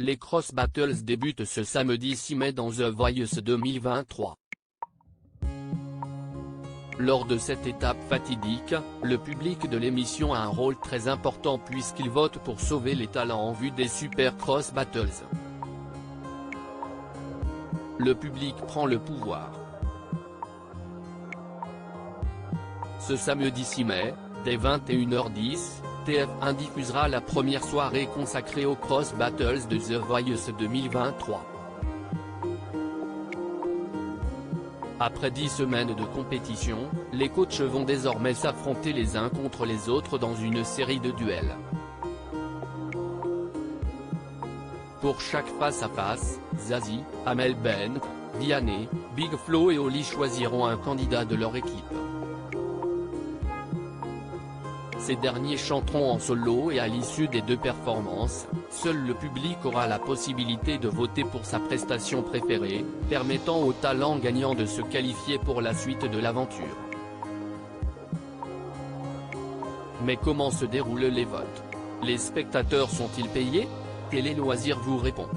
Les Cross Battles débutent ce samedi 6 mai dans The Voice 2023. Lors de cette étape fatidique, le public de l'émission a un rôle très important puisqu'il vote pour sauver les talents en vue des Super Cross Battles. Le public prend le pouvoir. Ce samedi 6 mai, dès 21h10, TF1 diffusera la première soirée consacrée aux Cross Battles de The Voice 2023. Après 10 semaines de compétition, les coachs vont désormais s'affronter les uns contre les autres dans une série de duels. Pour chaque face-à-face, Zazie, Amel Bent, Vianney, Big Flo et Oli choisiront un candidat de leur équipe. Ces derniers chanteront en solo et à l'issue des deux performances, seul le public aura la possibilité de voter pour sa prestation préférée, permettant aux talents gagnants de se qualifier pour la suite de l'aventure. Mais comment se déroulent les votes? Les spectateurs sont-ils payés? Télé Loisirs vous répond.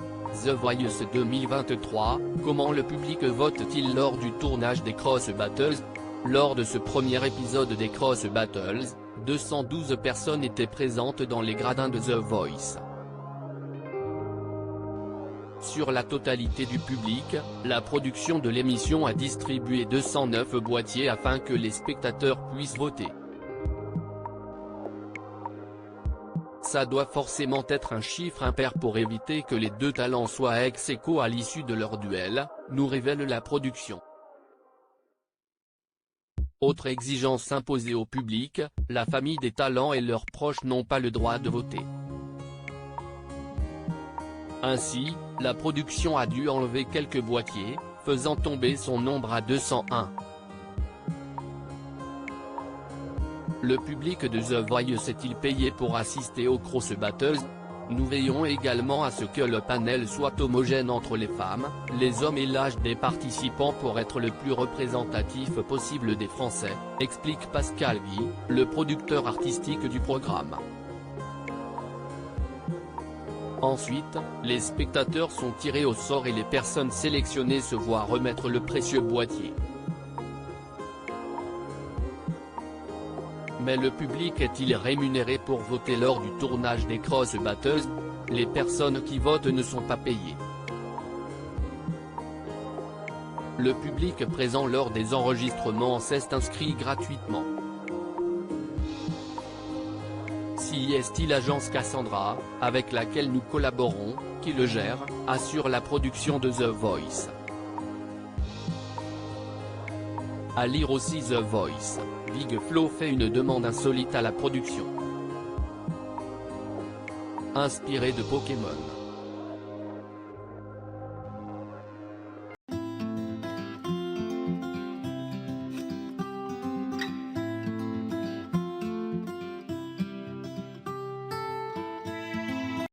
The Voice 2023, comment le public vote-t-il lors du tournage des Cross Battles? Lors de ce premier épisode des Cross Battles, 212 personnes étaient présentes dans les gradins de The Voice. Sur la totalité du public, la production de l'émission a distribué 209 boîtiers afin que les spectateurs puissent voter. Ça doit forcément être un chiffre impair pour éviter que les deux talents soient ex-aequo à l'issue de leur duel, nous révèle la production. Autre exigence imposée au public, la famille des talents et leurs proches n'ont pas le droit de voter. Ainsi, la production a dû enlever quelques boîtiers, faisant tomber son nombre à 201. Le public de The Voice est-il payé pour assister aux Cross Battles? Nous veillons également à ce que le panel soit homogène entre les femmes, les hommes et l'âge des participants pour être le plus représentatif possible des Français, explique Pascal Guy, le producteur artistique du programme. Ensuite, les spectateurs sont tirés au sort et les personnes sélectionnées se voient remettre le précieux boîtier. Mais le public est-il rémunéré pour voter lors du tournage des Cross Battles? Les personnes qui votent ne sont pas payées. Le public présent lors des enregistrements s'est inscrit gratuitement. CST l'agence Cassandra, avec laquelle nous collaborons, qui le gère, assure la production de The Voice. À lire aussi The Voice, Big Flo fait une demande insolite à la production. Inspiré de Pokémon.